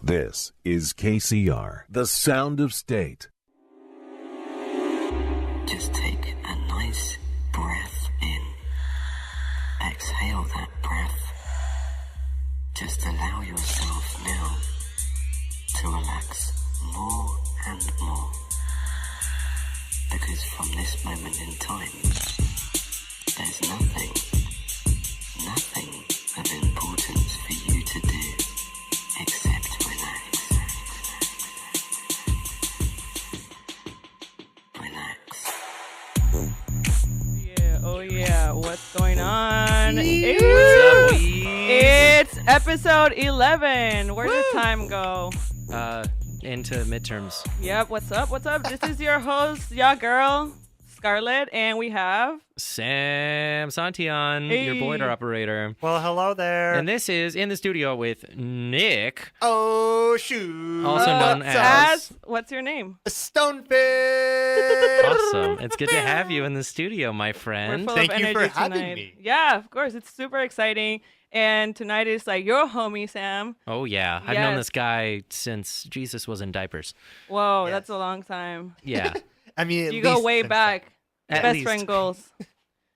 This is KCR, the sound of state. Just take a nice breath in. Exhale that breath. Just allow yourself now to relax more and more. Because from this moment in time, there's nothing of importance for you to do except relax. Relax. Yeah, oh yeah, what's going on? What's It's episode 11. Where did time go? Into midterms. Yep, what's up? This is your host, ya girl, Scarlett, and we have... Sam Santion, Hey. your boiler operator. Well, hello there. And this is in the studio with Nick, Oh, shoot. also known as... What's your name? Stonefish. Awesome. It's good to have you in the studio, my We're friend. full Thank of you for energy having tonight. me. Yeah, of course. It's super exciting. And tonight is like your homie, Sam. Oh, yeah. I've known Yes. this guy since Jesus was in diapers. Whoa, Yes. that's a long time. Yeah. I mean, at You go least way since back. At Best least. friend goals.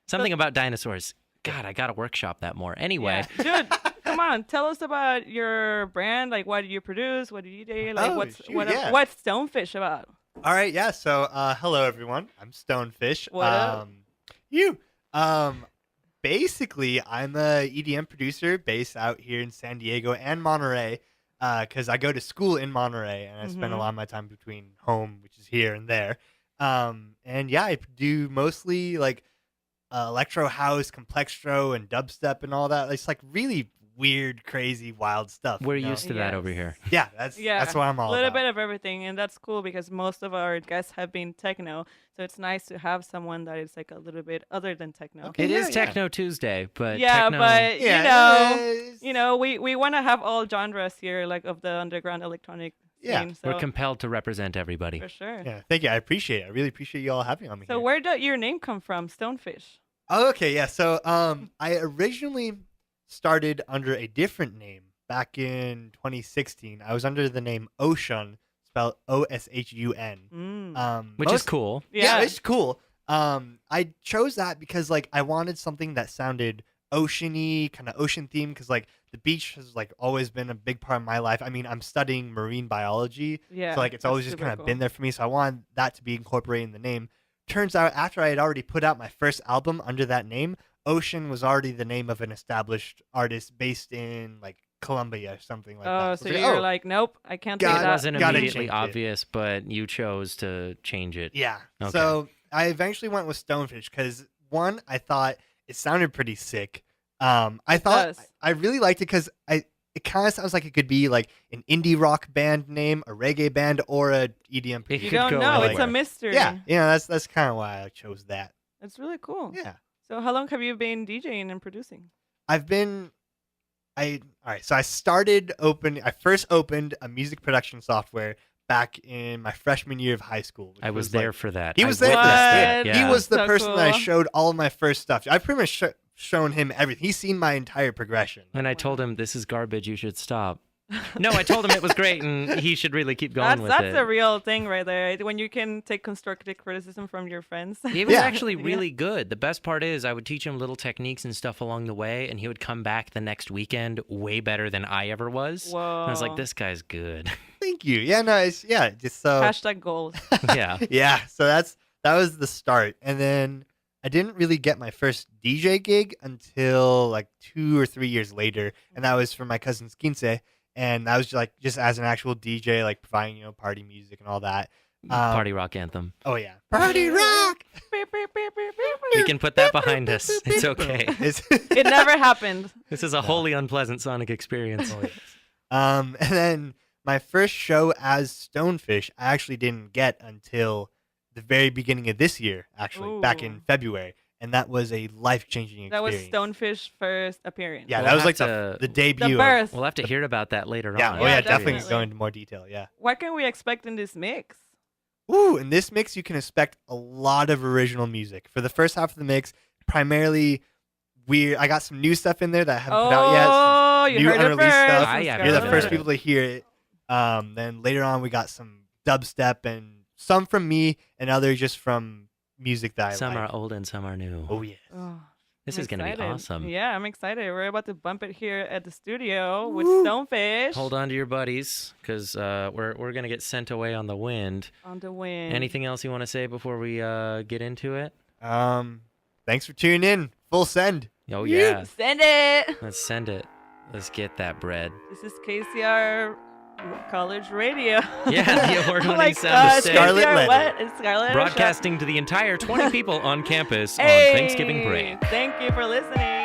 Something about dinosaurs. God, I got to workshop that more. Anyway. Yeah. Dude, come on. Tell us about your brand. Like, what do you produce? What do you do? Like, Oh, what's shoot, yeah. what's Stonefish about? All right, yeah. So, hello everyone. I'm Stonefish. What up? Basically, I'm a EDM producer based out here in San Diego and Monterey, because I go to school in Monterey and I spend a Mhm. lot of my time between home, which is here, and there. And yeah, I do mostly like electro house, complextro, and dubstep and all that. It's like really weird, crazy, wild stuff. We're you know? used to that Yes. over here. Yeah, that's what I'm all A little about. bit of everything, and that's cool because most of our guests have been techno, so it's nice to have someone that is like a little bit other than techno. Okay. It is Yeah, yeah. Techno Tuesday, but Yeah, techno... but Yeah, you know, we want to have all genres here, like of the underground electronic Yeah, scene. So We're compelled to represent everybody. for sure. Yeah, thank you. I appreciate it. I really appreciate you all having me So here. where did your name come from, Stonefish? Oh, okay, yeah. So I originally started under a different name back in 2016. I was under the name Oshun, spelled Oshun. Mm. Which is cool. Yeah, it's cool. I chose that because like I wanted something that sounded oceany, kind of ocean themed, because like the beach has like always been a big part of my life. I mean, I'm studying marine biology, Yeah. so like it's that's always just super kind of cool. been there for me. So I wanted that to be incorporated in the name. Turns out after I had already put out my first album under that name, Ocean was already the name of an established artist based in like Colombia or something like Oh, that. so it's you were like, nope, I can't say God, It that. wasn't Gotta immediately change it. obvious, but you chose to change it. yeah. Okay. So I eventually went with Stonefish because one, I thought it sounded pretty sick. I thought does. I really liked it because it kind of sounds like it could be like an indie rock band name, a reggae band, or a EDM. It producer. You could don't go know. It's anywhere. a mystery. Yeah, that's kind of why I chose that. It's really cool. Yeah. So how long have you been DJing and producing? All right. So I first opened a music production software back in my freshman year of high school. which I was like- there for that. He I was there for What? that. Yeah. He was the So person that I cool. showed all of my first stuff. I pretty much shown him everything. He's seen my entire progression. And I told him, this is garbage, you should stop. No, I told him it was great and he should really keep going That's with that's it. a real thing right there. When you can take constructive criticism from your friends. He was Yeah. actually Yeah. really good. The best part is I would teach him little techniques and stuff along the way, and he would come back the next weekend way better than I ever was. Whoa. And I was like, this guy's good. Thank you. Yeah, no, just so Hashtag goals. Yeah. yeah. So that was the start, and then I didn't really get my first DJ gig until like 2 or 3 years later, and that was for my cousin's quince, and that was just as an actual DJ, like providing party music and all that. Party rock anthem. Oh yeah, party rock. Beep, beep, beep, beep, beep, We beep. can put that behind us. It's okay. It never happened. This is a wholly unpleasant sonic experience. And then my first show as Stonefish, I actually didn't get until the very beginning of this year, actually, back in Ooh. February. And that was a life-changing That was experience. Stonefish first appearance. Yeah, We'll that was have like to- the debut. The of- birth. We'll have to hear about that later yeah, on. oh yeah, Yeah, definitely definitely. go into more detail, yeah. What can we expect in this mix? Ooh, in this mix, you can expect a lot of original music. For the first half of the mix, primarily, I got some new stuff in there that I haven't put out yet. Oh, some you new heard it unreleased first. stuff. I haven't You're the heard first it. people to hear it. Then later on, we got some dubstep and some from me and others just from music that I Some like. are old and some are new. Oh, yes. Oh, This I'm is going to be excited. awesome. Yeah, I'm excited. We're about to bump it here at the studio with Stonefish. Hold on to your buddies, because we're going to get sent away on the wind. On the wind. Anything else you want to say before we get into it? Thanks for tuning in. Full send. Oh, yeah. Send it. Let's send it. Let's get that bread. This is KCR College Radio. Yeah, the award-winning Oh my sound gosh, of Stay. Scarlett KCR Letter. what? It's Scarlett. Broadcasting to the entire 20 people on campus Hey, on Thanksgiving break. Thank you for listening.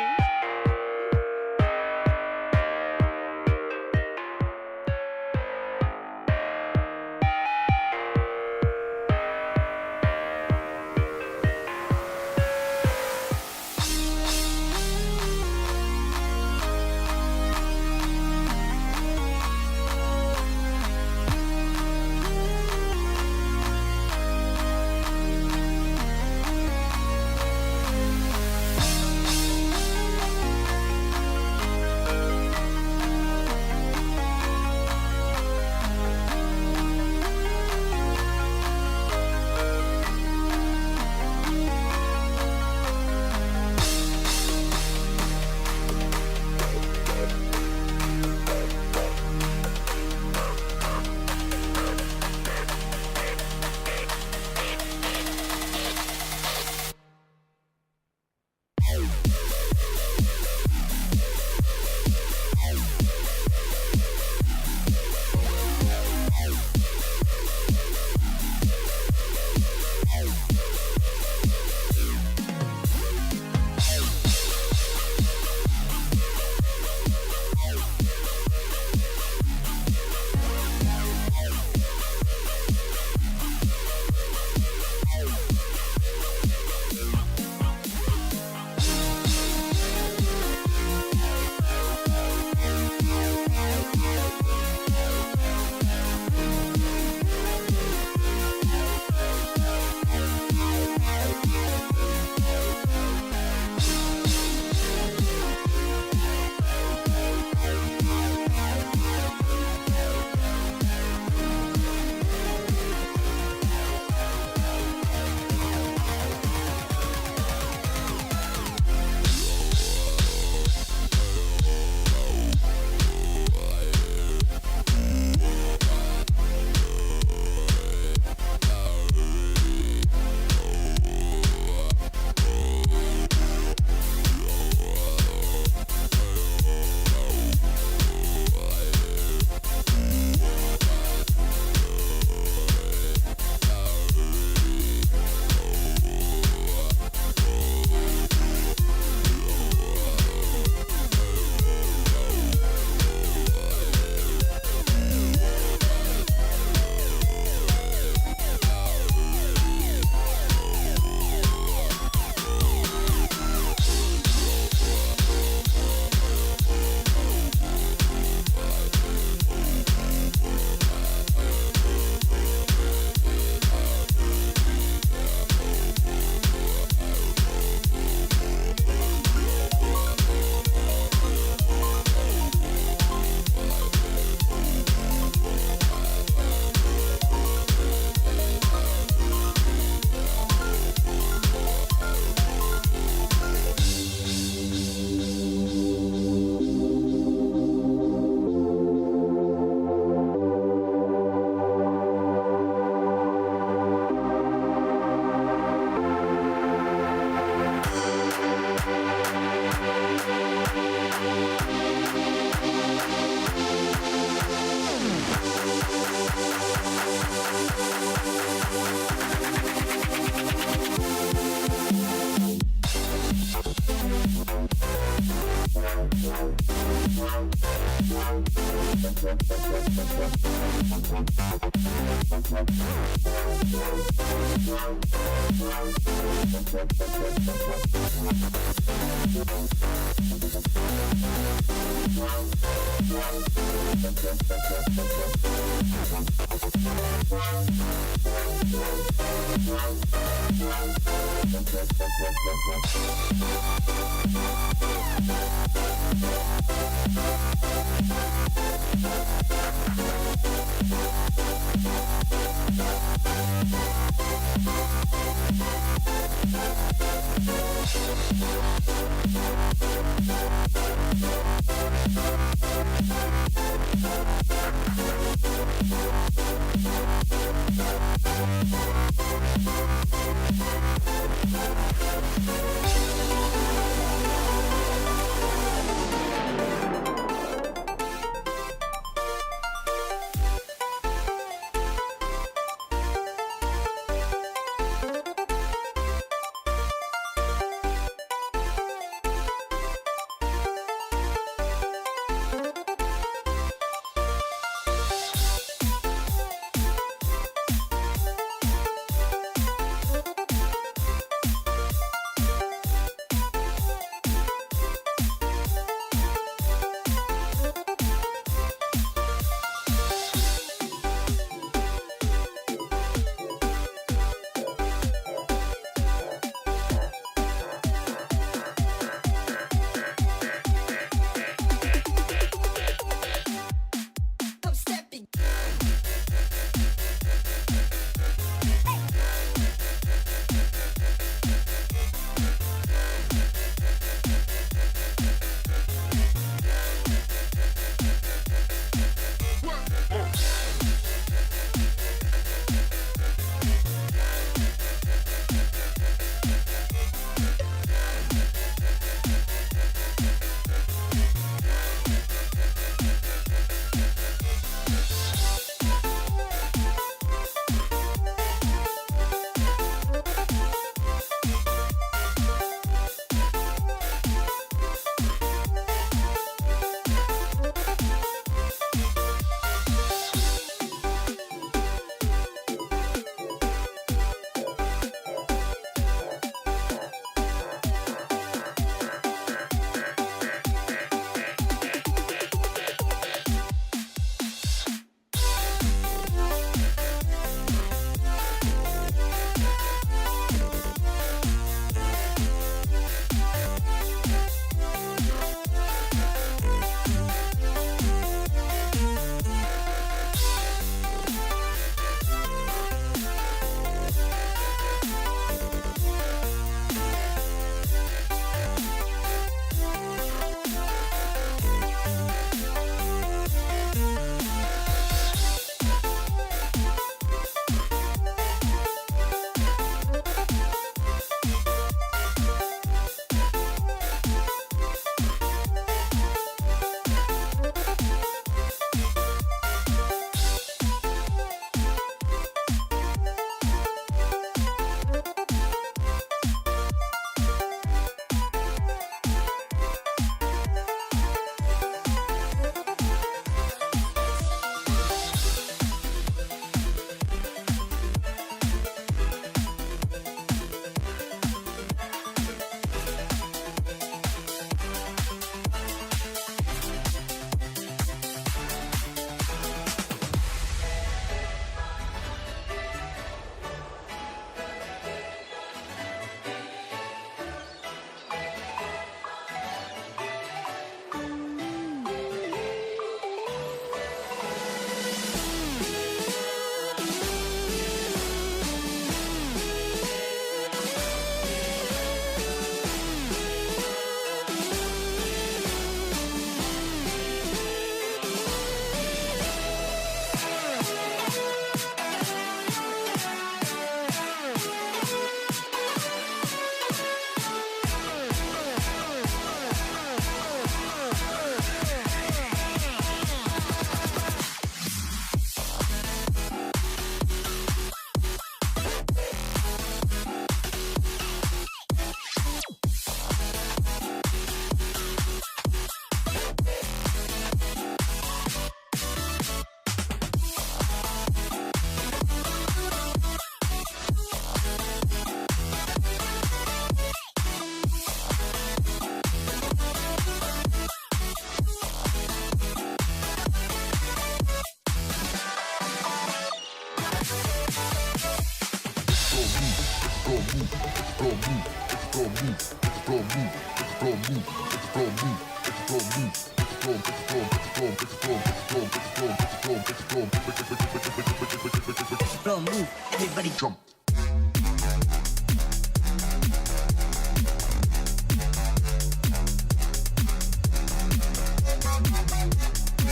Floor move, everybody jump.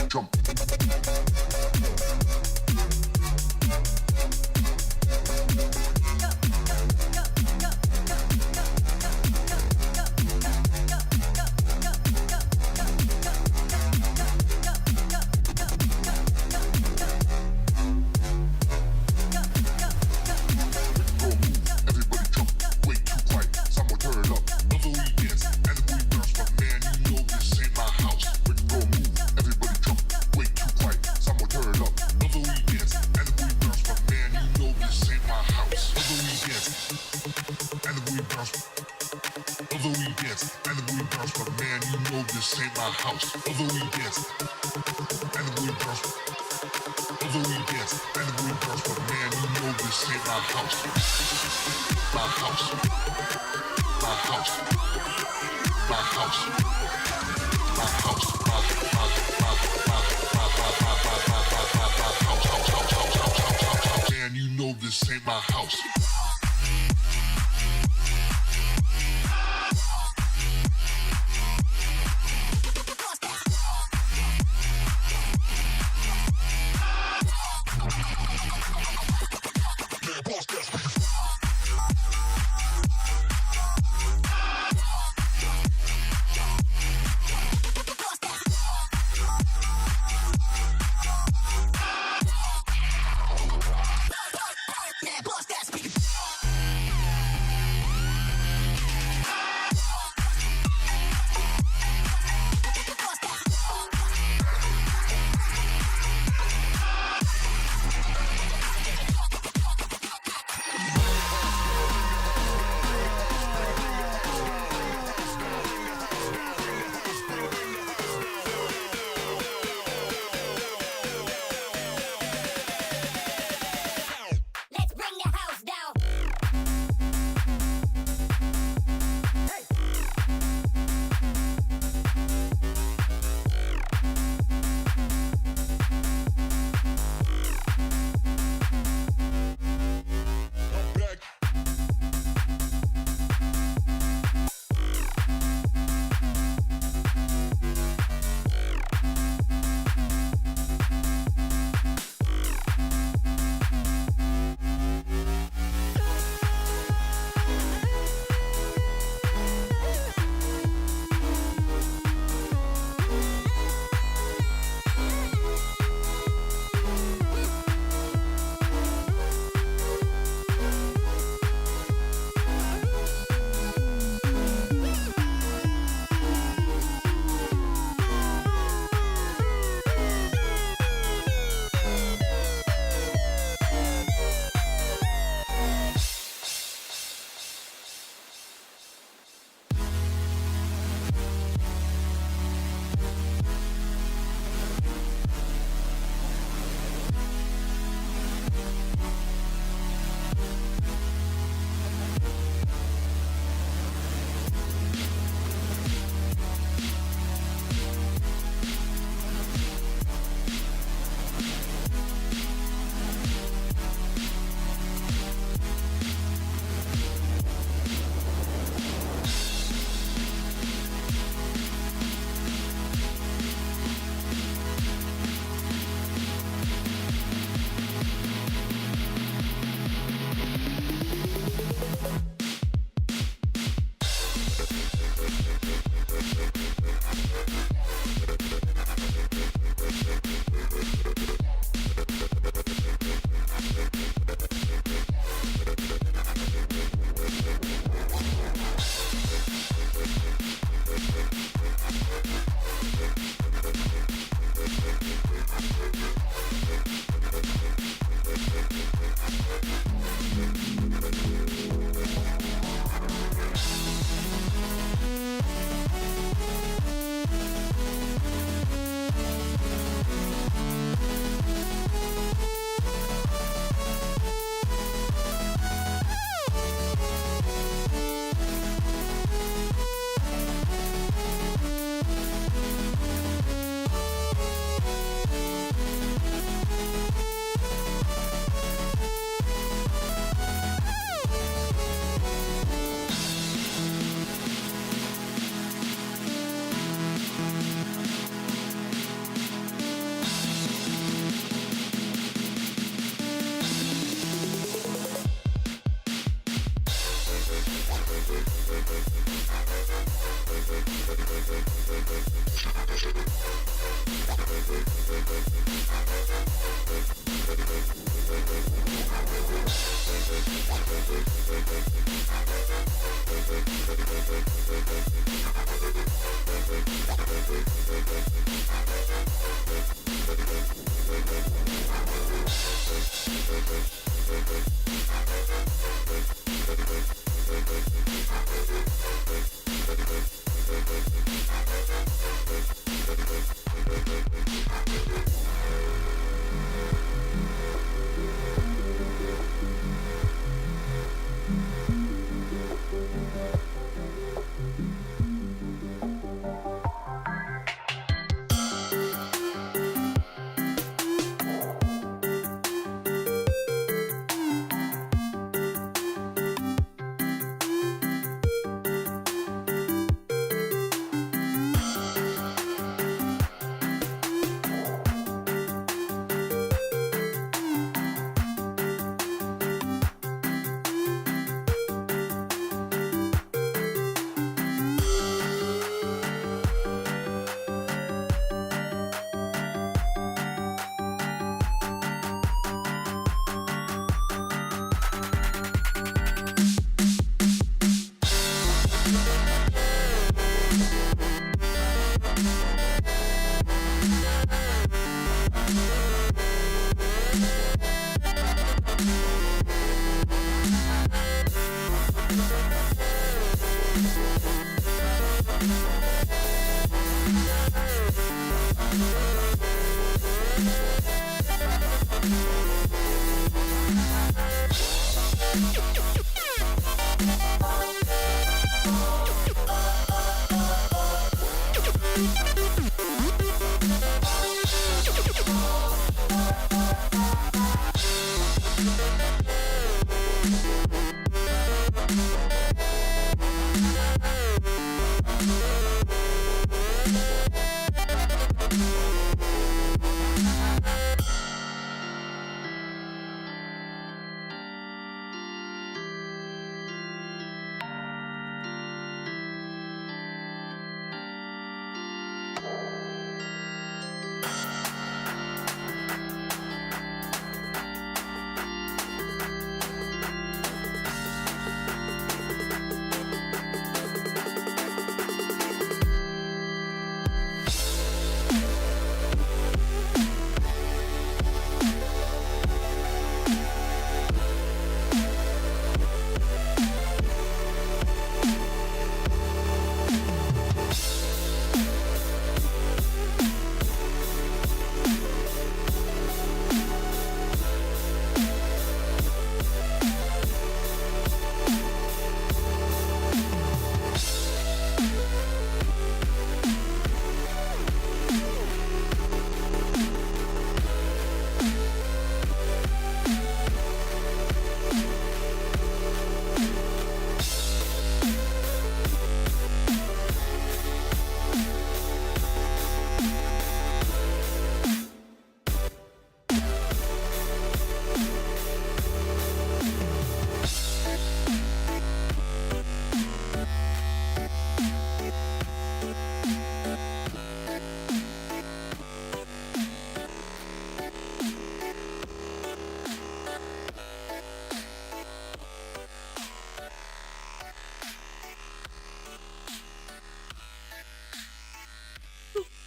Jump. Man, you know this ain't my house. Boss, that's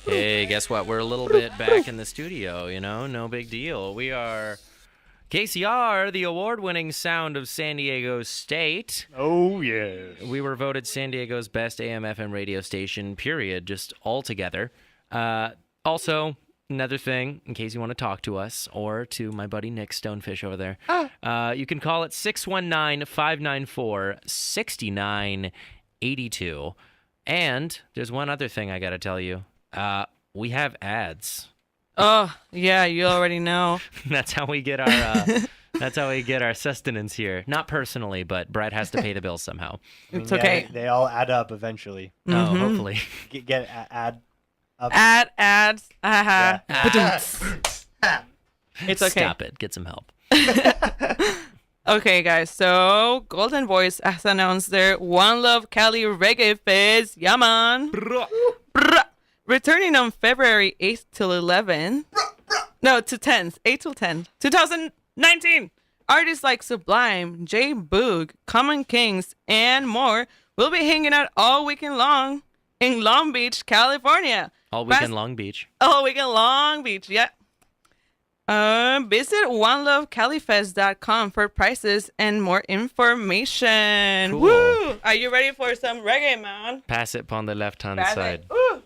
Hey, guess what? We're a little bit back in the studio, no big deal. We are KCR, the award-winning sound of San Diego State. Oh, yes. We were voted San Diego's best AM/FM radio station, period, just altogether. Also, another thing, in case you want to talk to us, or to my buddy Nick Stonefish over there, you can call it 619-594-6982. And there's one other thing I got to tell you. We have ads. Oh, yeah, you already know. That's how we get our sustenance here. Not personally, but Brad has to pay the bills somehow. It's okay. They all add up eventually. Oh, hopefully. Get add up. Ads. Yeah. It's okay. Stop it. Get some help. Okay, guys. So, Golden Voice has announced their One Love Cali Reggae Fest. Yeah, man. Returning on February 8th till 11th. No, to 10th. 8 till 10th. 2019. Artists like Sublime, J Boog, Common Kings, and more will be hanging out all weekend long in Long Beach, California. All weekend Long Beach. All weekend Long Beach, yeah. Visit onelovecalifest.com for prices and more information. Cool. Woo! Are you ready for some reggae, man? Pass it upon the left-hand Pass it. side. Woo!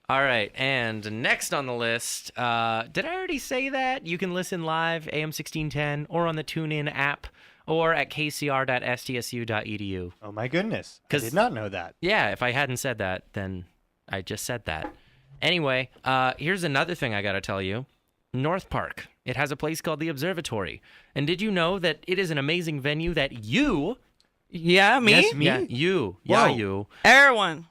All right, and next on the list, did I already say that? You can listen live, AM 1610, or on the TuneIn app, or at kcr.stsu.edu. Oh my goodness. I 'Cause- did not know that. Yeah, if I hadn't said that, then I just said that. Anyway, here's another thing I got to tell you. North Park. It has a place called the Observatory. And did you know that it is an amazing venue that you... Yeah, me? Yes, me? Yeah, you. Whoa. Yeah, you. Everyone.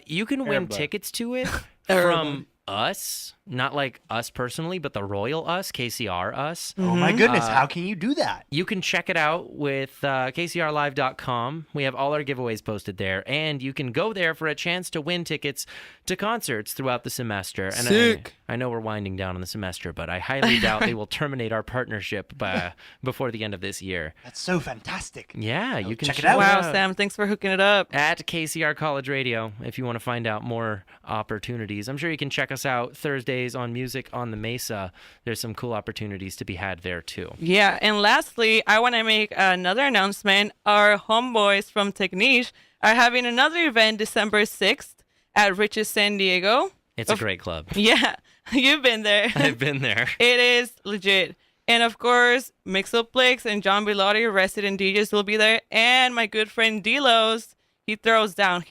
You can win Everybody. tickets to it Everyone. from us, not like us personally, but the royal us, KCR us. Oh my goodness. How can you do that? You can check it out with kcrlive.com. We have all our giveaways posted there, and you can go there for a chance to win tickets to concerts throughout the semester. And Sick. I know we're winding down on the semester, but I highly doubt they will terminate our partnership before the end of this year. That's so fantastic. Yeah, you can check it check out. Wow, Sam, thanks for hooking it up. at KCR College Radio if you want to find out more opportunities. I'm sure you can check us out Thursdays on Music on the Mesa. There's some cool opportunities to be had there too. Yeah, and lastly, I want to make another announcement. Our homeboys from Techniche are having another event December 6th at Rich's San Diego. It's a great club. Yeah, you've been there. I've been there. It is legit. And of course, Mixoplex and John Bilotti, resident DJs, will be there. And my good friend Delos, he throws down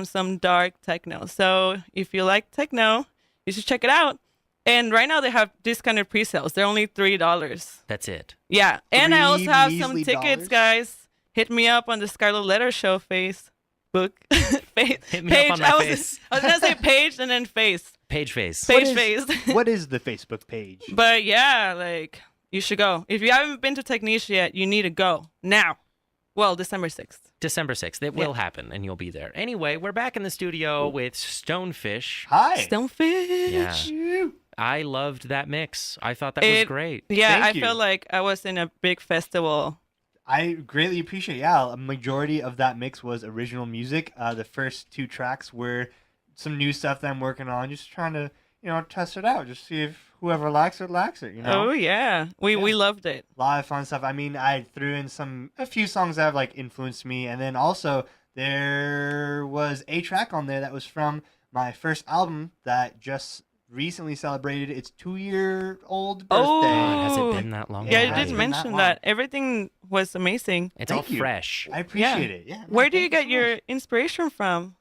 some dark techno. So if you like techno, you should check it out. And right now they have discounted pre-sales. They're only $3. That's it. Yeah. And I also have some measly tickets, dollars? guys. Hit me up on the Scarlett Letter Show Facebook. Hit me up on my face. I was going to say page and then face. Page face. Page face. What is the Facebook page? But yeah, like, you should go. If you haven't been to Techniche yet, you need to go now. Well, December 6th. December 6th. It will happen, and you'll be there. Anyway, we're back in the studio with Stonefish. Hi. Stonefish. Yeah. I loved that mix. I thought that was great. Yeah, Thank I you. felt like I was in a big festival. I greatly appreciate it. Yeah, a majority of that mix was original music. The first two tracks were some new stuff that I'm working on, just trying to, test it out, just see if whoever likes it, Oh, yeah. We loved it. A lot of fun stuff. I mean, I threw in a few songs that have like influenced me, and then also there was a track on there that was from my first album that just recently celebrated its 2-year-old birthday. Oh. God, has it been that long? Yeah, Yeah, you it did has been mention that that. long. Everything was amazing. It's all Thank you. fresh. I appreciate it. Yeah. Where do thank you get so your much. inspiration from?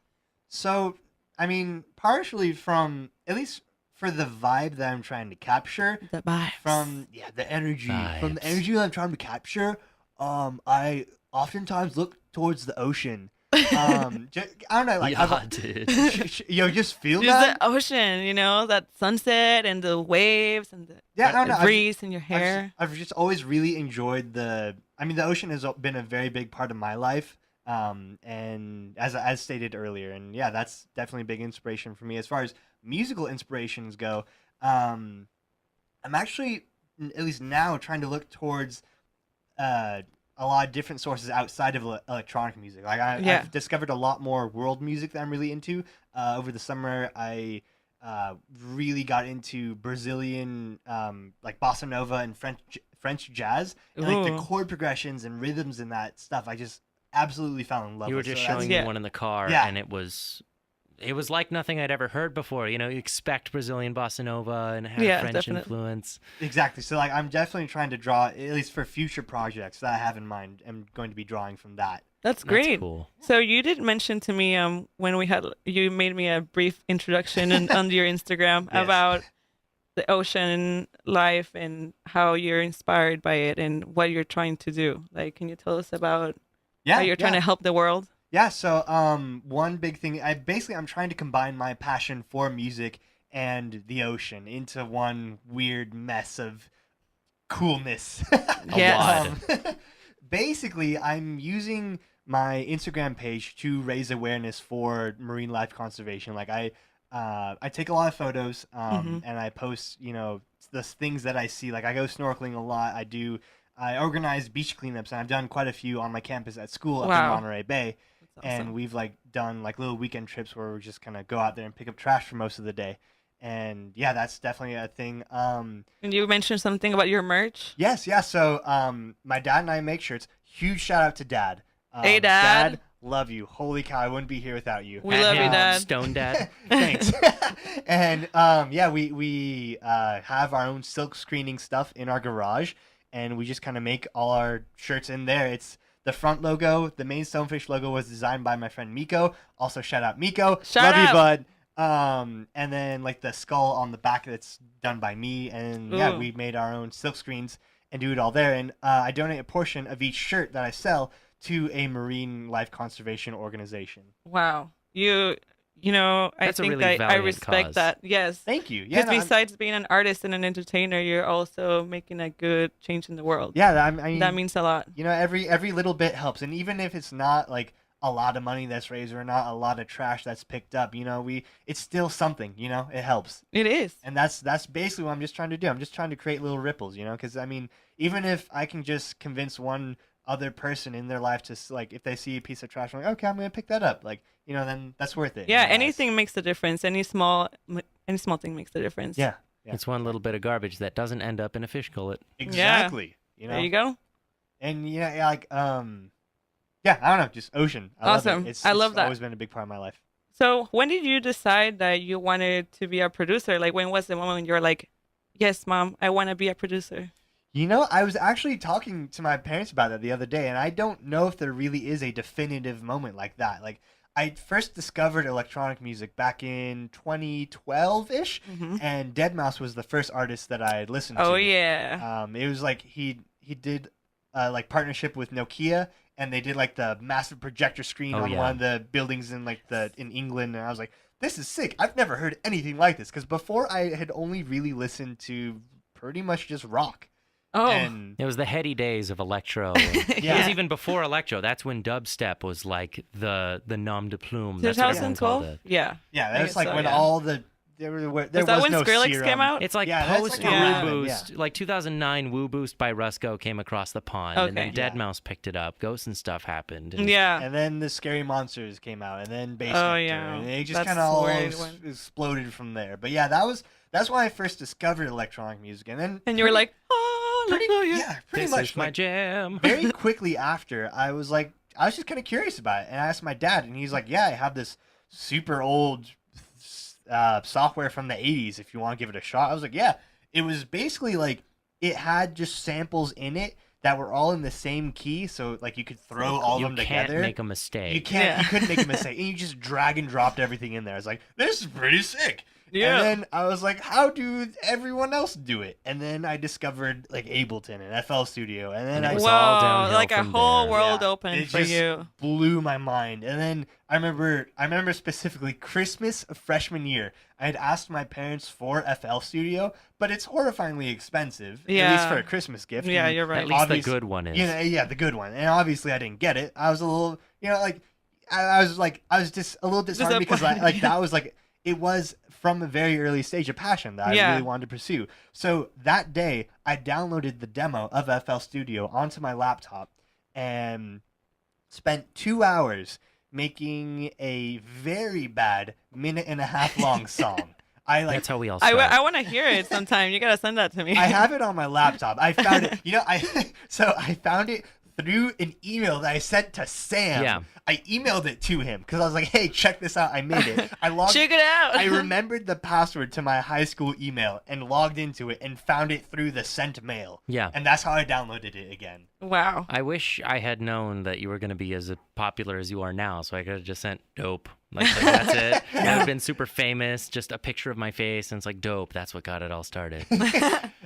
So, I mean, partially from, at least for the vibe that I'm trying to capture, The vibes. from the energy, from the Vibes. energy that I'm trying to capture, I oftentimes look towards the ocean. I don't know, like yeah, dude. just feel Just that. the ocean, that sunset and the waves and the Yeah, I don't know. breeze in your hair. I've just always really enjoyed the ocean has been a very big part of my life. And as stated earlier, and yeah, that's definitely a big inspiration for me. As far as musical inspirations go, I'm actually, at least now, trying to look towards a lot of different sources outside of electronic music. Like I've discovered a lot more world music that I'm really into. Over the summer, I really got into Brazilian like bossa nova and French jazz, and like the Ooh. chord progressions and rhythms and that stuff. I just absolutely fell in love You were with. just So that's- showing Yeah. me one in the car, Yeah. and it was like nothing I'd ever heard before. You expect Brazilian bossa nova and have Yeah, French definitely. influence. Exactly. So like I'm definitely trying to draw, at least for future projects that I have in mind. I'm going to be drawing from that. That's great. That's cool. So you did mention to me when you made me a brief introduction on your Instagram Yes. about the ocean life and how you're inspired by it and what you're trying to do. Like, can you tell us about Yeah. how you're trying to help the world? Yeah, so one big thing, I'm trying to combine my passion for music and the ocean into one weird mess of coolness. Yes. Basically, I'm using my Instagram page to raise awareness for marine life conservation. Like I take a lot of photos, and I post, the things that I see. Like I go snorkeling a lot. I organize beach cleanups, and I've done quite a few on my campus at school up in Wow. Monterey Bay. That's awesome. And we've like done like little weekend trips where we just kind of go out there and pick up trash for most of the day. And yeah, that's definitely a thing. And you mentioned something about your merch. Yes, yeah. So my dad and I make shirts. Huge shout out to Dad. Hey, Dad. Love you. Holy cow, I wouldn't be here without you. We love you, Dad. Stone Dad. Thanks. And yeah, we have our own silk screening stuff in our garage, and we just kind of make all our shirts in there. It's the front logo, the main Stonefish logo was designed by my friend Miko. Also, shout out Miko. Shout Love out. you, bud. And then like the skull on the back that's done by me, and yeah, Ooh. we made our own silk screens and do it all there. And I donate a portion of each shirt that I sell to a marine life conservation organization. Wow. I That's a think really I valiant respect cause. that. Yes. Thank you. Yeah, Because no, I'm- besides being an artist and an entertainer, you're also making a good change in the world. yeah, I mean, That means a lot. every little bit helps, and even if it's not like a lot of money that's raised or not a lot of trash that's picked up, it's still something. It helps. It is. And that's basically what I'm just trying to do. I'm just trying to create little ripples, because I mean, even if I can just convince one other person in their life to like, if they see a piece of trash, I'm like, okay, I'm gonna pick that up, like, then that's worth it. Yeah, in my eyes. anything makes a difference. Any small thing makes a difference. Yeah, yeah, It's one little bit of garbage that doesn't end up in a fish gullet. exactly. There you go. And yeah, like yeah, I don't know, just ocean. I love it. Awesome. It's I love that. always been a big part of my life. So when did you decide that you wanted to be a producer? Like, when was the moment when you were like, yes, Mom, I want to be a producer? I was actually talking to my parents about that the other day, and I don't know if there really is a definitive moment like that. Like, I first discovered electronic music back in 2012-ish, and Deadmau5 was the first artist that I had listened to. Oh, yeah. It was like he did like partnership with Nokia, and they did like the massive projector screen Oh, on yeah. one of the buildings in in England, and I was like, this is sick. I've never heard anything like this, because before I had only really listened to pretty much just rock. Oh, And It was the heady days of electro. It Yeah. was even before electro. That's when dubstep was like the nom de plume. That's what everyone called 2012? it. Yeah. yeah, I that was guess like so, when yeah. all the there Was was that when no Skrillex serum. came out? It's like Yeah, that's post like around Woo then, yeah. Boost, like 2009 Woo Boost by Rusko came across the pond, and then Okay. Yeah. Deadmau5 picked it up. Ghosts and stuff happened. And Yeah. And then the Scary Monsters came out, and then Bass Oh, Nectar, yeah. and it just That's kind of all where it went. exploded from there. But yeah, that's when I first discovered electronic music, and then And you were like, oh, pretty hallelujah. this much is my like, jam. very quickly after, I was just kind of curious about it, and I asked my dad, and he's like, yeah, I have this super old software from the 80s if you want to give it a shot. I was like, yeah. It was basically like it had just samples in it that were all in the same key, so like you could throw all of You them can't together. make a mistake. You can't. Yeah. You couldn't make a mistake, and you just drag and dropped everything in there. I was like, "This is pretty sick." Yeah. And then I was like, "How do everyone else do it?" And then I discovered like Ableton and FL Studio, and then And it I was Whoa, all downhill like a from whole there. world Yeah. opened It for just you. blew my mind. And then I remember specifically Christmas of freshman year. I had asked my parents for FL Studio, but it's horrifyingly expensive, at Yeah. least for a Christmas gift. Yeah, And you're right. At least the obvious- good one is. yeah, the good one. And obviously I didn't get it. I was a little, like, I was just a little disheartened because Disappointed. that was like, it was from a very early stage a passion that I Yeah. really wanted to pursue. So that day I downloaded the demo of FL Studio onto my laptop and spent 2 hours making a very bad minute and a half long song. That's how we all start. I want to hear it sometime. You gotta send that to me. I have it on my laptop. I found it. I found it through an email that I sent to Sam. Yeah. I emailed it to him because I was like, "Hey, check this out! I made it." Check it out. I remembered the password to my high school email and logged into it and found it through the sent mail. Yeah. And that's how I downloaded it again. Wow. I wish I had known that you were going to be as popular as you are now, so I could have just sent dope. Like that's it. It would have been super famous, just a picture of my face, and it's like dope. That's what got it all started.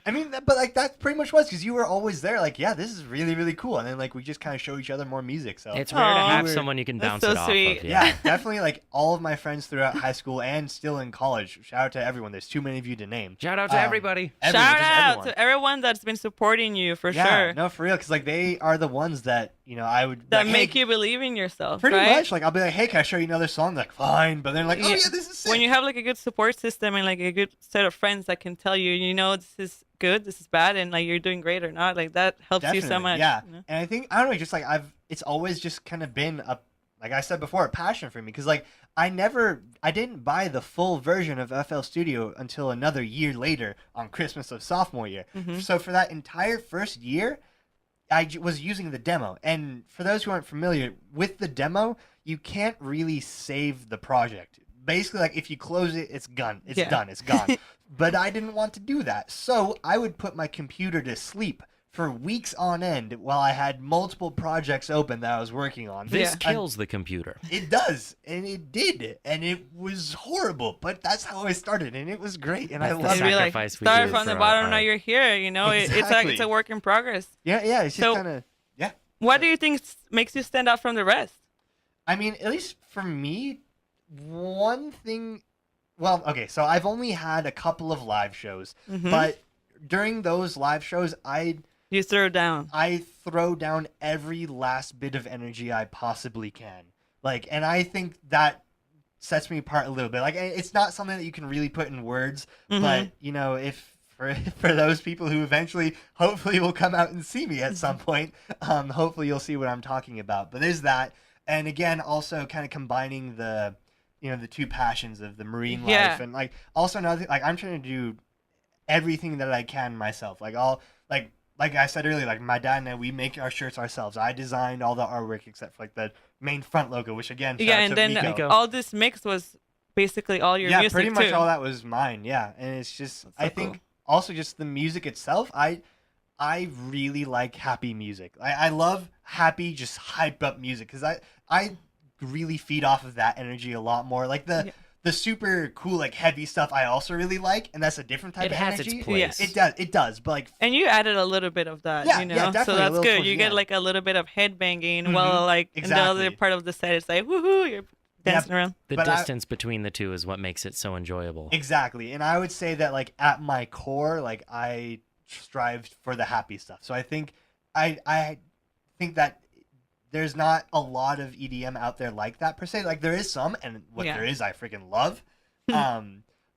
I mean, but like that pretty much was because you were always there. Like, yeah, this is really, really cool. And then like we just kind of show each other more music. So It's rare to Aw. have someone you can That's bounce so it off sweet. of. yeah, definitely. Like all of my friends throughout high school and still in college. Shout out to everyone. There's too many of you to name. Shout out to everybody. Everyone, Shout just out everyone. to everyone that's been supporting you for Yeah, sure. no, for real. Because like they are the ones that I would That like, make hey, you believe in yourself. pretty right? much. Like I'll be like, hey, can I show you another song? They're like, fine. But then like, oh Yeah. yeah, this is sick. When you have like a good support system and like a good set of friends that can tell you, this is good, this is bad, and like you're doing great or not, like that helps you so Definitely, much. yeah. you know? And I think I don't know, just like it's always just kind of been like I said before, a passion for me because like I didn't buy the full version of FL Studio until another year later on Christmas of sophomore year. Mm-hmm. So for that entire first year, was using the demo. And for those who aren't familiar with the demo, you can't really save the project. Basically, like if you close it, it's gone. It's Yeah. done. It's gone. But I didn't want to do that. So I would put my computer to sleep for weeks on end while I had multiple projects open that I was working on. This Yeah. kills the computer. It does, and it did, and it was horrible. But that's how I started, and it was great, and I That's the loved It'd it. be like sacrifice we start do from the for bottom, our now art. you're here. It's like Exactly. it's a work in progress. Yeah, it's just So- kind of What do you think makes you stand out from the rest? I mean, at least for me, one thing. Well, okay, so I've only had a couple of live shows, Mhm. but during those live shows, You throw down. I throw down every last bit of energy I possibly can. Like, and I think that sets me apart a little bit. Like, it's not something that you can really put in words, but if for those people who eventually, hopefully, will come out and see me at some point, hopefully you'll see what I'm talking about. But there's that, and again, also kind of combining the two passions of the marine life Yeah. and like also another thing, like I'm trying to do everything that I can myself. Like all like I said earlier, like my dad and I, we make our shirts ourselves. I designed all the artwork except for like the main front logo, which again, shout Yeah, out and to then Miko. all this mix was basically all your Yeah, music pretty much too. all that was mine. Yeah, and it's just That's so I think cool. also just the music itself. I really like happy music. I love happy, just hype up music because I really feed off of that energy a lot more. Like the super cool like heavy stuff I also really like, and that's a different type It of has energy. its place. It does, but like And you added a little bit of that, Yeah, you know, yeah, definitely so a that's little good. towards You the get end. like a little bit of head banging Mhm, while like in the other exactly. part of the set it's like woohoo, you're dancing around. The But I- distance between the two is what makes it so enjoyable. exactly, and I would say that like at my core, like I strive for the happy stuff. So I think I think that there's not a lot of EDM out there like that per se. Like there is some, and what Yeah. there is, I freaking love.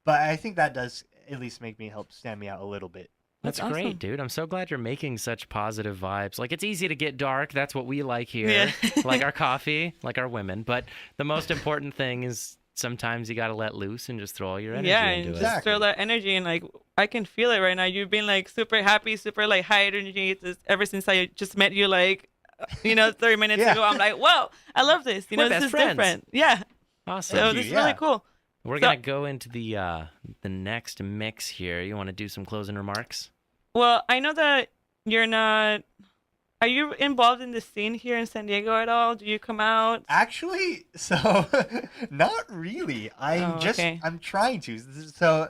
But I think that does at least help stand me out a little bit. That's That's great, awesome. dude. I'm so glad you're making such positive vibes. Like, it's easy to get dark. That's what we like here. Yeah. Like our coffee, like our women. But the most important thing is sometimes you got to let loose and just throw all your energy Yeah, into and it. just Exactly. throw that energy and like I can feel it right now. You've been like super happy, super like high energy ever since I just met you like 30 minutes Yeah. ago. I'm like, whoa, I love this. We're This best is friends. different. Yeah. Awesome. So you, this is yeah. really cool. We're So- going to go into the next mix here. You want to do some closing remarks? Well, I know that you're not. Are you involved in the scene here in San Diego at all? Do you come out? Actually, so not really. Oh, okay. I'm trying to. So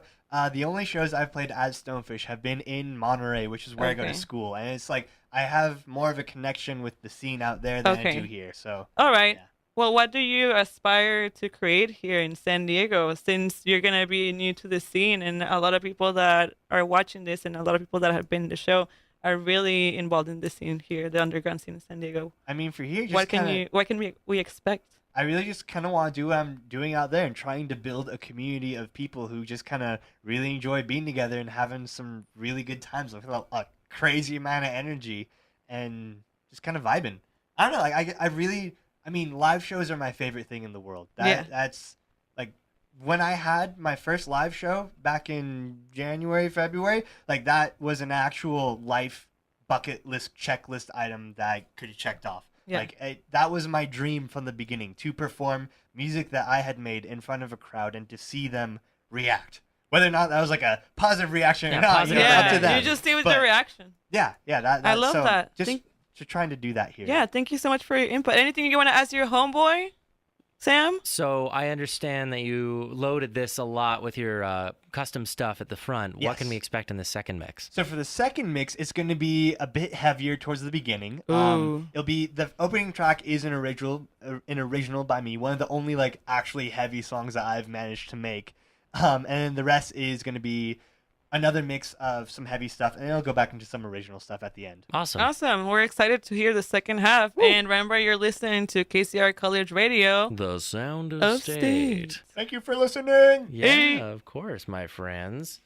the only shows I've played as Stonefish have been in Monterey, which is where I go Okay. to school, and it's like I have more of a connection with the scene out there than I Okay. do here. So All right. Yeah. Well, what do you aspire to create here in San Diego since you're going to be new to the scene and a lot of people that are watching this and a lot of people that have been in the show are really involved in the scene here, the underground scene in San Diego. I mean, for here, just What can kinda, what can we expect? I really just kind of want to do what I'm doing out there and trying to build a community of people who just kind of really enjoy being together and having some really good times with a crazy amount of energy and just kind of vibing. I don't know. Like I mean, live shows are my favorite thing in the world. Yeah. That's like when I had my first live show back in January, February, like that was an actual life bucket list checklist item that I could have checked off. Yeah. Like that was my dream from the beginning, to perform music that I had made in front of a crowd and to see them react. Whether or not that was like a positive reaction or not, positive up to them. You just see with But their reaction. Yeah. I love so that. Just trying to do that here. Yeah, thank you so much for your input. Anything you want to ask your homeboy, Sam? So I understand that you loaded this a lot with your custom stuff at the front. What Yes. can we expect in the second mix? So for the second mix, it's going to be a bit heavier towards the beginning. Ooh. It'll be the opening track is an original by me, one of the only like actually heavy songs that I've managed to make. And then the rest is going to be another mix of some heavy stuff, and then it'll go back into some original stuff at the end. Awesome. Awesome. We're excited to hear the second half. And remember, you're listening to KCR College Radio. The sound of Of state. state. Thank you for listening. Yeah, Hey. of course, my friends.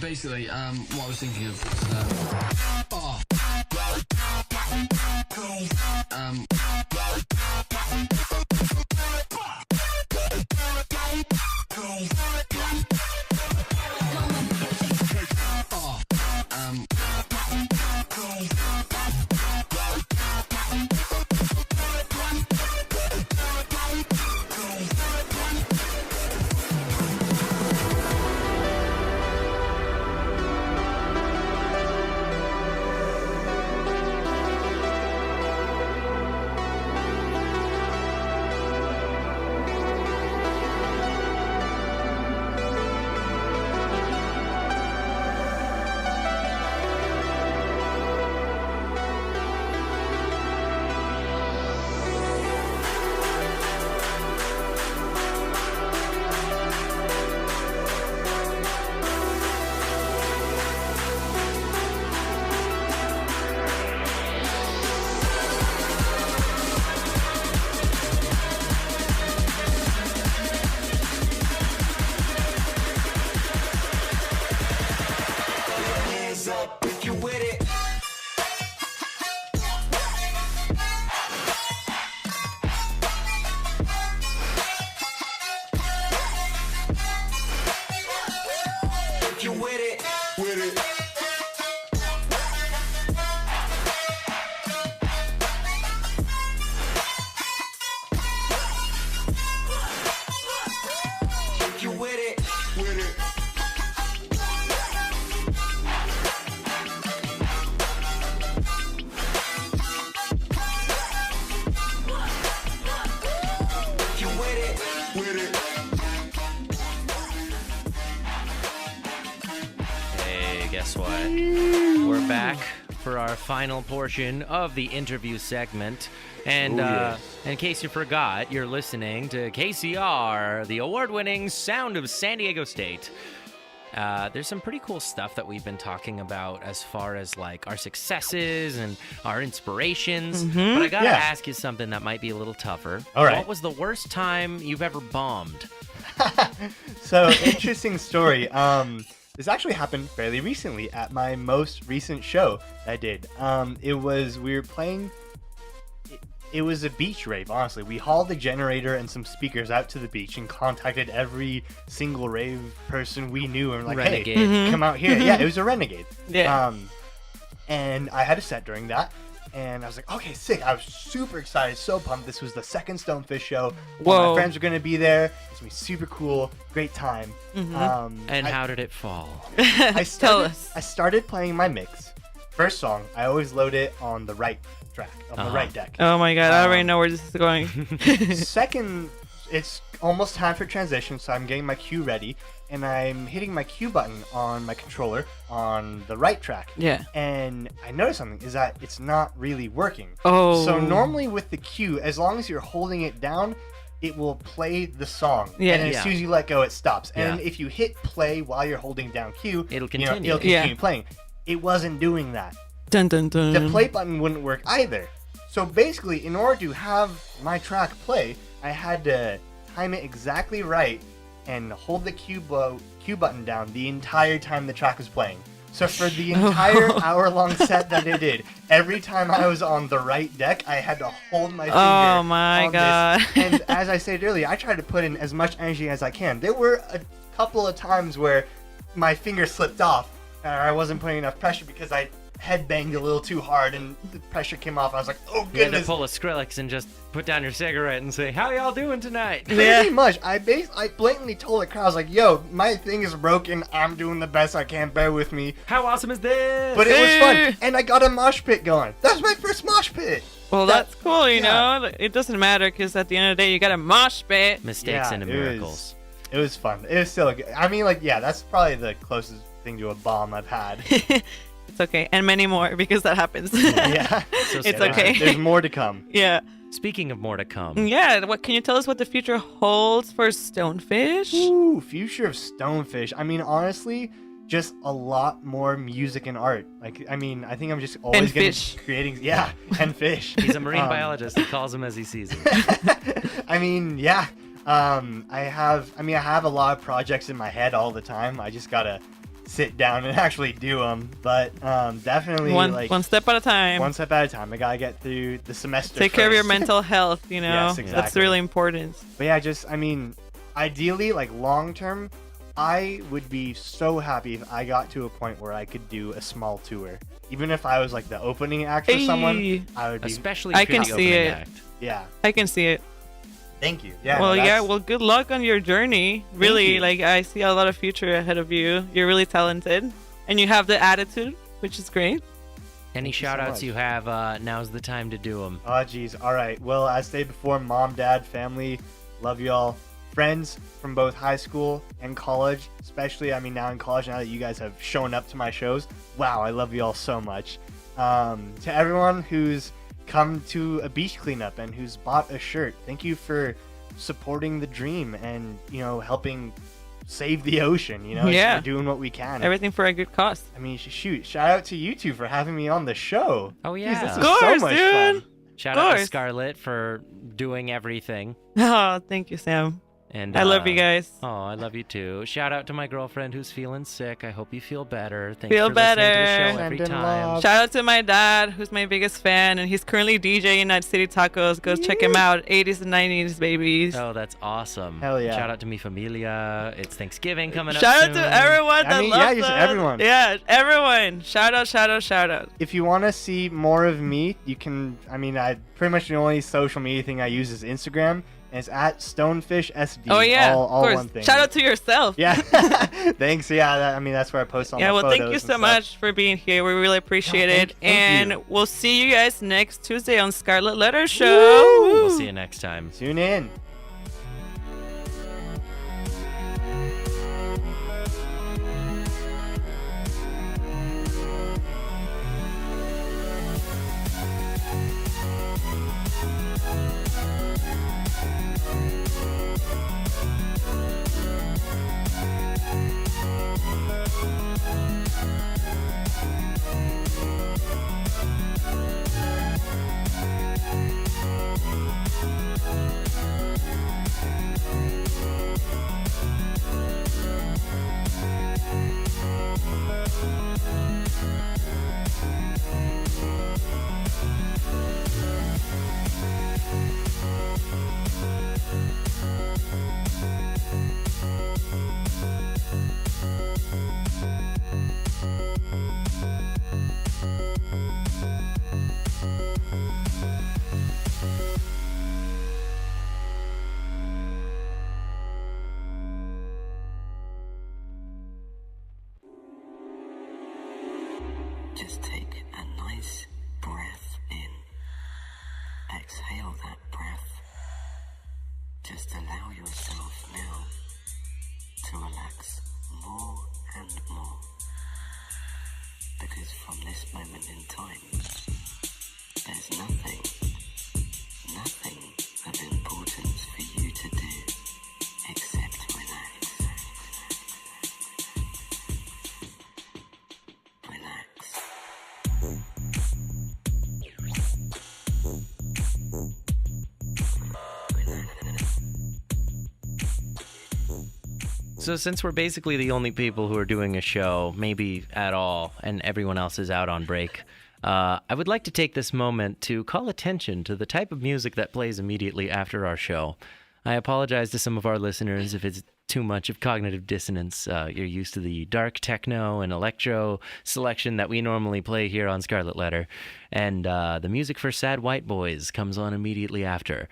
basically, what I was thinking of was, guess what? We're back for our final portion of the interview segment. And in case you forgot, you're listening to KCR, the award-winning sound of San Diego State. There's some pretty cool stuff that we've been talking about as far as like our successes and our inspirations. But I gotta ask you something that might be a little tougher. All right. What was the worst time you've ever bombed? So, interesting story. This actually happened fairly recently at my most recent show that I did. We were playing. It was a beach rave, honestly. We hauled the generator and some speakers out to the beach and contacted every single rave person we knew and were like, Renegade. hey, come out here. Yeah, it was a Renegade. Yeah. And I had a set during that. And I was like, okay, sick. I was super excited, so pumped. This was the second Stonefish show. All my friends were going to be there. It's going to be super cool. Great time. And how did it fall? I Tell us. started playing my mix. First song, I always load it on the right track, on the right deck. Oh my god, I already know where this is going. Second, it's almost time for transition, so I'm getting my cue ready, and I'm hitting my cue button on my controller on the right track. Yeah. And I noticed something, is that it's not really working. Oh. So normally with the cue, as long as you're holding it down, it will play the song. Yeah. And as soon as you let go, it stops. Yeah. And if you hit play while you're holding down cue, It'll continue. It'll continue playing. It wasn't doing that. Dun dun dun. The play button wouldn't work either. So basically, in order to have my track play, I had to time it exactly right and hold the cue button down the entire time the track was playing. So for the entire hour-long set that it did, every time I was on the right deck, I had to hold my finger. Oh my on god. This. And as I said earlier, I tried to put in as much energy as I can. There were a couple of times where my finger slipped off, and I wasn't putting enough pressure because I headbanged a little too hard and the pressure came off. I was like, oh You had to goodness. pull a Skrillex and just put down your cigarette and say, how y'all doing tonight? Pretty much. I blatantly told the crowd, I was like, yo, my thing is broken. I'm doing the best I can. Bear with me. How awesome is this? But it was fun. And I got a mosh pit going. That was my first mosh pit. Well, that's cool, you yeah. know? It doesn't matter because at the end of the day, you got a mosh pit. Mistakes Yeah, into it miracles. It was fun. It was still good. I mean, like, yeah, that's probably the closest thing to a bomb I've had. It's okay. And many more because that happens. Yeah. So It's sad. okay. There's more to come. Yeah. Speaking of more to come, Yeah. What can you tell us what the future holds for Stonefish? Ooh, future of Stonefish. I mean, honestly, just a lot more music and art. Like, I mean, I think I'm just always And gonna fish. be creating. Yeah, and fish. he's a marine Um, biologist. He calls them as he sees them. I mean, yeah. I have a lot of projects in my head all the time. I just gotta sit down and actually do them. But definitely one step at a time. One step at a time. I gotta get through the semester. Take care of your first. mental health. You know, Yes, that's exactly. really important. But yeah, I mean, ideally, like long term, I would be so happy if I got to a point where I could do a small tour. Even if I was like the opening act for someone, Hey. I would be. Especially I if you're can the see opening it. act. Yeah. I can see it. Thank you. Yeah. Well, no, yeah. that's- Well, good luck on your journey. Really, you. like I see a lot of future ahead of you. You're really talented, and you have the attitude, which is great. Any you so shout outs much. you have, now's the time to do them. Oh, geez. All right. Well, as stated before, mom, dad, family, love you all. Friends from both high school and college, especially, I mean, now in college, now that you guys have shown up to my shows. Wow, I love you all so much. To everyone who's come to a beach cleanup and who's bought a shirt, thank you for supporting the dream and, you know, helping save the ocean. You know, Yeah. we're doing what we can. Everything for a good cause. I mean, shoot, shout out to you two for having me on the show. Oh, Jeez, yeah. this Of was so course, much dude. fun. Shout out to course. Scarlett for doing everything. Oh, thank you, Sam. And I love you guys. Oh, I love you too. Shout out to my girlfriend who's feeling sick. I hope you feel better. Thanks Feel for listening to the better. show every Sending time. love. Shout out to my dad, who's my biggest fan, and he's currently DJing at City Tacos. Go check him out. 80s and 90s, babies. Oh, that's awesome. Hell yeah. Shout out to mi familia. It's Thanksgiving coming up Shout soon. out to everyone I that mean, loves yeah, just us. everyone. Yeah, everyone. Shout out, shout out, shout out. If you want to see more of me, you can. I mean, I pretty much the only social media thing I use is Instagram, and it's at Stonefish SD. Oh, yeah, all of course. one thing. Shout out to yourself. Yeah, thanks. Yeah, I mean that's where I post all Yeah, my well, photos thank you and so stuff. much for being here. We really appreciate thank- it. thank and you. we'll see you guys next Tuesday on Scarlett Letter Show. We'll see you next time. Tune in. Just take a nice breath in. Exhale that breath. Just allow yourself now to relax more and more. Because from this moment in time, there's nothing of importance for you to do except relax. Relax. So since we're basically the only people who are doing a show, maybe at all, and everyone else is out on break, I would like to take this moment to call attention to the type of music that plays immediately after our show. I apologize to some of our listeners if it's too much of cognitive dissonance. You're used to the dark techno and electro selection that we normally play here on Scarlett Letter, and the music for Sad White Boys comes on immediately after.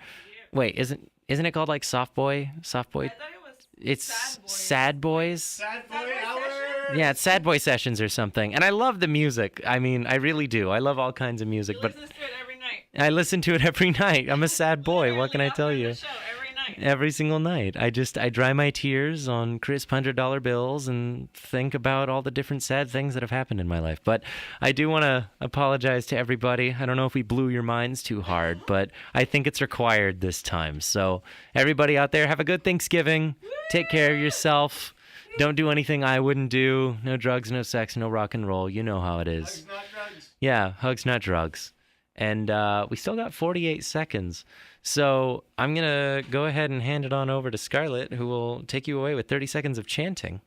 Wait, isn't it called like Soft Boy? Soft Boy? It's Sad Boys. Sad boy hour. Yeah, it's Sad Boy Sessions or something. And I love the music. I mean, I really do. I love all kinds of music, but Listen to it every night. I listen to it every night. I'm a sad boy. What can I tell you? Every night. Every single night. I dry my tears on crisp $100 bills and think about all the different sad things that have happened in my life. But I do want to apologize to everybody. I don't know if we blew your minds too hard, but I think it's required this time. So everybody out there, have a good Thanksgiving. Take care of yourself. Don't do anything I wouldn't do. No drugs, no sex, no rock and roll. You know how it is. Not drugs. Yeah, hugs, not drugs. And we still got 48 seconds. So I'm going to go ahead and hand it on over to Scarlett, who will take you away with 30 seconds of chanting.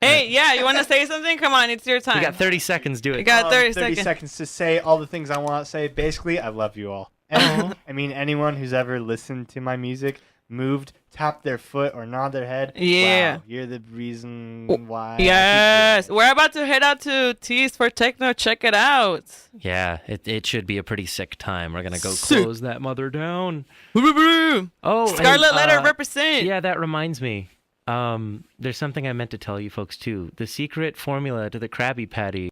Hey, yeah, you want to say something? Come on, it's your time. You got 30 seconds. Do You it. got 30 30 seconds. seconds to say all the things I want to say. Basically, I love you all. And, I mean, anyone who's ever listened to my music, moved, tapped their foot, or nod their head. Yeah. Wow, you're the reason why. I keep Yes, doing we're about to head out to Tees for Techno. Check it out. Yeah, it should be a pretty sick time. We're gonna go Sick. close that mother down. Oh, Oh, Scarlet and, Letter represent. Yeah, that reminds me. There's something I meant to tell you folks too. The secret formula to the Krabby Patty